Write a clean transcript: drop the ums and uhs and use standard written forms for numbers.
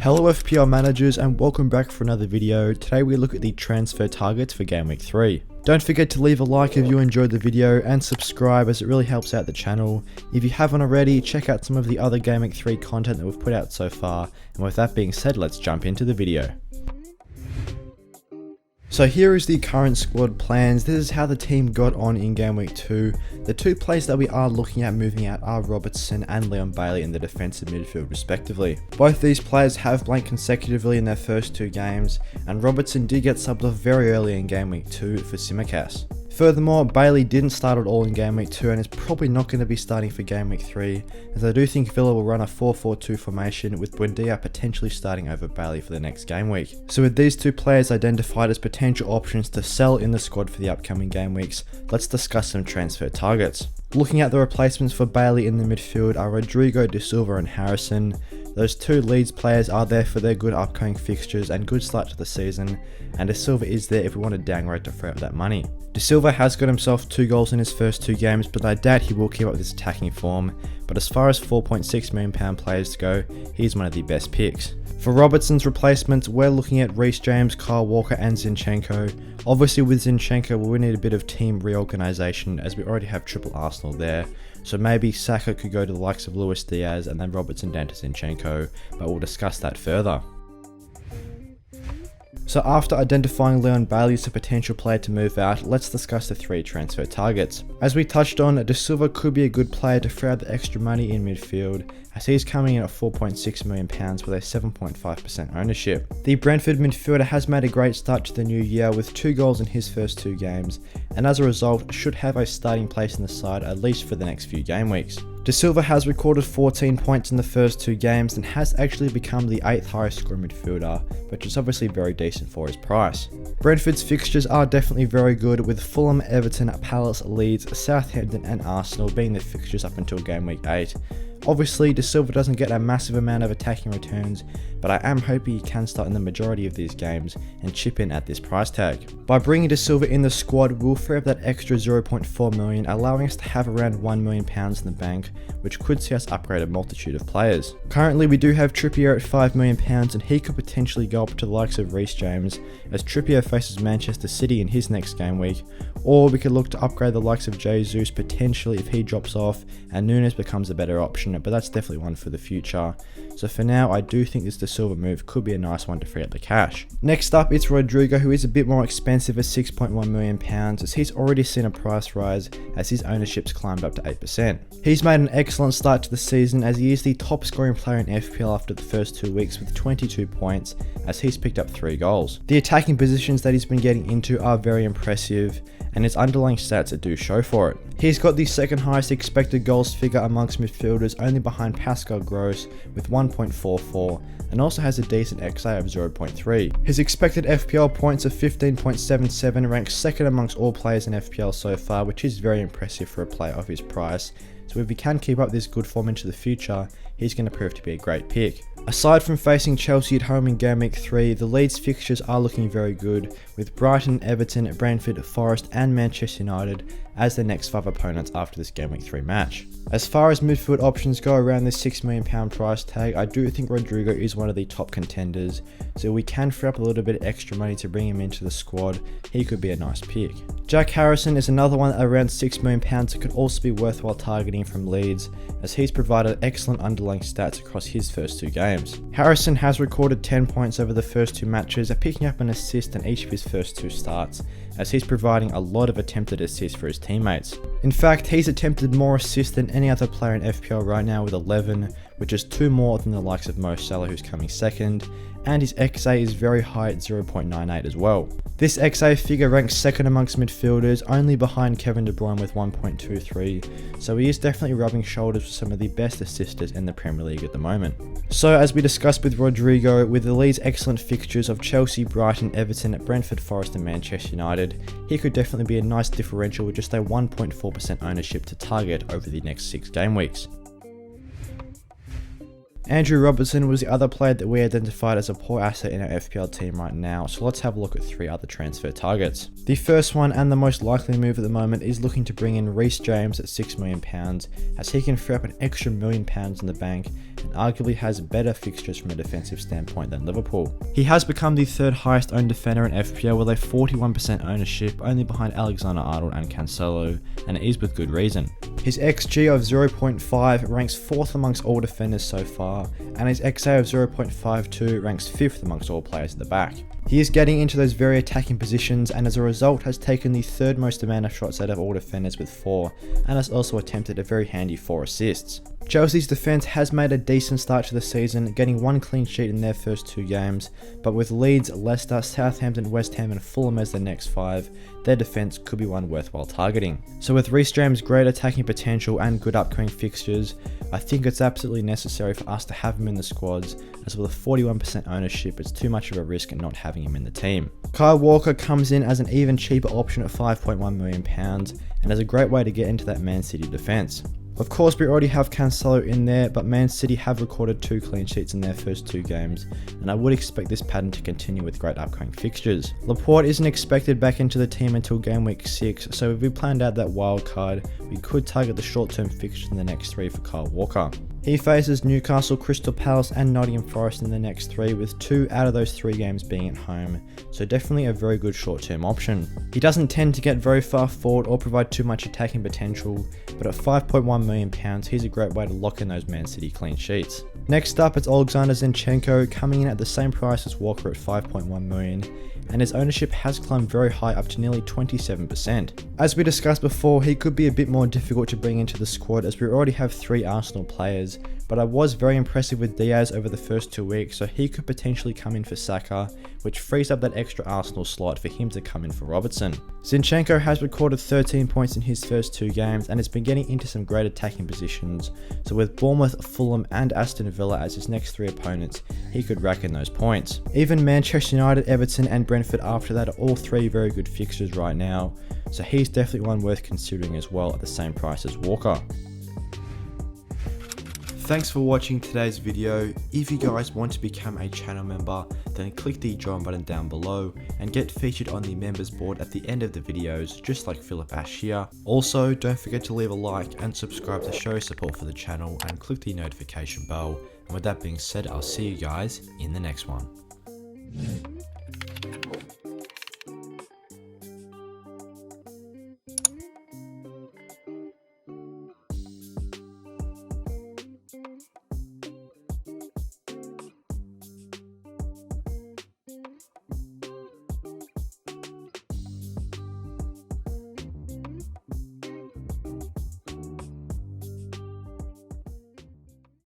Hello FPL managers and welcome back for another video. Today we look at the transfer targets for Game Week 3. Don't forget to leave a like if you enjoyed the video and subscribe as it really helps out the channel. If you haven't already, check out some of the other Game Week 3 content that we've put out so far. And with that being said, let's jump into the video. So here is the current squad plans. This is how the team got on in Game Week 2. The two players that we are looking at moving out are Robertson and Leon Bailey in the defensive midfield respectively. Both these players have blanked consecutively in their first two games, and Robertson did get subbed off very early in Game Week 2 for Simicast. Furthermore, Bailey didn't start at all in Game Week 2 and is probably not going to be starting for Game Week 3, as I do think Villa will run a 4-4-2 formation with Buendia potentially starting over Bailey for the next game week. So with these two players identified as potential options to sell in the squad for the upcoming game weeks, let's discuss some transfer targets. Looking at the replacements for Bailey in the midfield are Rodrigo, De Silva and Harrison. Those two Leeds players are there for their good upcoming fixtures and good start to the season, and De Silva is there if we want to downgrade to free up that money. De Silva has got himself 2 goals in his first 2 games, but I doubt he will keep up this attacking form, but as far as £4.6 million players go, he's one of the best picks. For Robertson's replacements, we're looking at Reece James, Kyle Walker and Zinchenko. Obviously with Zinchenko we need a bit of team reorganisation as we already have triple Arsenal there, so maybe Saka could go to the likes of Luis Diaz and then Robertson down to Zinchenko, but we'll discuss that further. So after identifying Leon Bailey as a potential player to move out, let's discuss the 3 transfer targets. As we touched on, De Silva could be a good player to free out the extra money in midfield, as he's coming in at £4.6 million with a 7.5% ownership. The Brentford midfielder has made a great start to the new year with 2 goals in his first 2 games, and as a result should have a starting place in the side at least for the next few game weeks. De Silva has recorded 14 points in the first 2 games and has actually become the 8th highest scoring midfielder, which is obviously very decent for his price. Brentford's fixtures are definitely very good, with Fulham, Everton, Palace, Leeds, Southampton and Arsenal being the fixtures up until Game Week 8. Obviously, De Silva doesn't get a massive amount of attacking returns, but I am hoping he can start in the majority of these games and chip in at this price tag. By bringing De Silva in the squad, we'll free up that extra 0.4 million, allowing us to have around £1 million in the bank, which could see us upgrade a multitude of players. Currently, we do have Trippier at £5 million, and he could potentially go up to the likes of Reece James, as Trippier faces Manchester City in his next game week, or we could look to upgrade the likes of Jesus potentially if he drops off and Nunes becomes a better option, but that's definitely one for the future. So for now, I do think this De Silva move could be a nice one to free up the cash. Next up, it's Rodrigo, who is a bit more expensive at £6.1 million, as he's already seen a price rise as his ownership's climbed up to 8%. He's made an excellent start to the season as he is the top scoring player in FPL after the first 2 weeks with 22 points, as he's picked up 3 goals. The attacking positions that he's been getting into are very impressive, and his underlying stats do show for it. He's got the 2nd highest expected goals figure amongst midfielders, only behind Pascal Gross with 1.44, and also has a decent XA of 0.3. His expected FPL points of 15.77 ranks 2nd amongst all players in FPL so far, which is very impressive for a player of his price. So if he can keep up this good form into the future, he's going to prove to be a great pick. Aside from facing Chelsea at home in Game Week 3, the Leeds fixtures are looking very good, with Brighton, Everton, Brentford, Forest and Manchester United as their next 5 opponents after this Game Week 3 match. As far as midfield options go around this £6 million price tag, I do think Rodrigo is one of the top contenders, so we can free up a little bit of extra money to bring him into the squad. He could be a nice pick. Jack Harrison is another one at around £6 million that could also be worthwhile targeting from Leeds, as he's provided excellent underlying stats across his first 2 games. Harrison has recorded 10 points over the first 2 matches, picking up an assist in each of his first 2 starts, as he's providing a lot of attempted assists for his teammates. In fact, he's attempted more assists than any other player in FPL right now with 11, which is 2 more than the likes of Mo Salah, who's coming 2nd, and his XA is very high at 0.98 as well. This XA figure ranks 2nd amongst midfielders, only behind Kevin De Bruyne with 1.23, so he is definitely rubbing shoulders with some of the best assisters in the Premier League at the moment. So as we discussed with Rodrigo, with the Leeds' excellent fixtures of Chelsea, Brighton, Everton, Brentford, Forest and Manchester United, he could definitely be a nice differential with just a 1.4% ownership to target over the next 6 game weeks. Andrew Robertson was the other player that we identified as a poor asset in our FPL team right now, so let's have a look at 3 other transfer targets. The first one and the most likely move at the moment is looking to bring in Reece James at £6 million, as he can free up an extra £1 million in the bank and arguably has better fixtures from a defensive standpoint than Liverpool. He has become the third highest owned defender in FPL with a 41% ownership, only behind Alexander-Arnold and Cancelo, and it is with good reason. His XG of 0.5 ranks 4th amongst all defenders so far, and his XA of 0.52 ranks 5th amongst all players at the back. He is getting into those very attacking positions, and as a result has taken the 3rd most amount of shots out of all defenders with 4, and has also attempted a very handy 4 assists. Chelsea's defence has made a decent start to the season, getting 1 clean sheet in their first 2 games, but with Leeds, Leicester, Southampton, West Ham and Fulham as their next 5, their defence could be one worthwhile targeting. So with Reece James' great attacking potential and good upcoming fixtures, I think it's absolutely necessary for us to have him in the squads, as with a 41% ownership it's too much of a risk in not having him in the team. Kyle Walker comes in as an even cheaper option at £5.1 million and is a great way to get into that Man City defence. Of course, we already have Cancelo in there, but Man City have recorded 2 clean sheets in their first 2 games, and I would expect this pattern to continue with great upcoming fixtures. Laporte isn't expected back into the team until game week 6, so if we planned out that wild card, we could target the short-term fixtures in the next 3 for Kyle Walker. He faces Newcastle, Crystal Palace and Nottingham Forest in the next 3, with 2 out of those 3 games being at home, so definitely a very good short-term option. He doesn't tend to get very far forward or provide too much attacking potential, but at £5.1 million he's a great way to lock in those Man City clean sheets. Next up, it's Alexander Zinchenko, coming in at the same price as Walker at £5.1 million, and his ownership has climbed very high, up to nearly 27%. As we discussed before, he could be a bit more difficult to bring into the squad as we already have 3 Arsenal players, but I was very impressive with Diaz over the first 2 weeks, so he could potentially come in for Saka, which frees up that extra Arsenal slot for him to come in for Robertson. Zinchenko has recorded 13 points in his first 2 games and has been getting into some great attacking positions, so with Bournemouth, Fulham and Aston Villa as his next 3 opponents, he could rack in those points. Even Manchester United, Everton and Brentford after that are all 3 very good fixtures right now, so he's definitely one worth considering as well at the same price as Walker. Thanks for watching today's video. If you guys want to become a channel member, then click the join button down below and get featured on the members board at the end of the videos, just like Philip Ash here. Also, don't forget to leave a like and subscribe to show support for the channel and click the notification bell. And with that being said, I'll see you guys in the next one.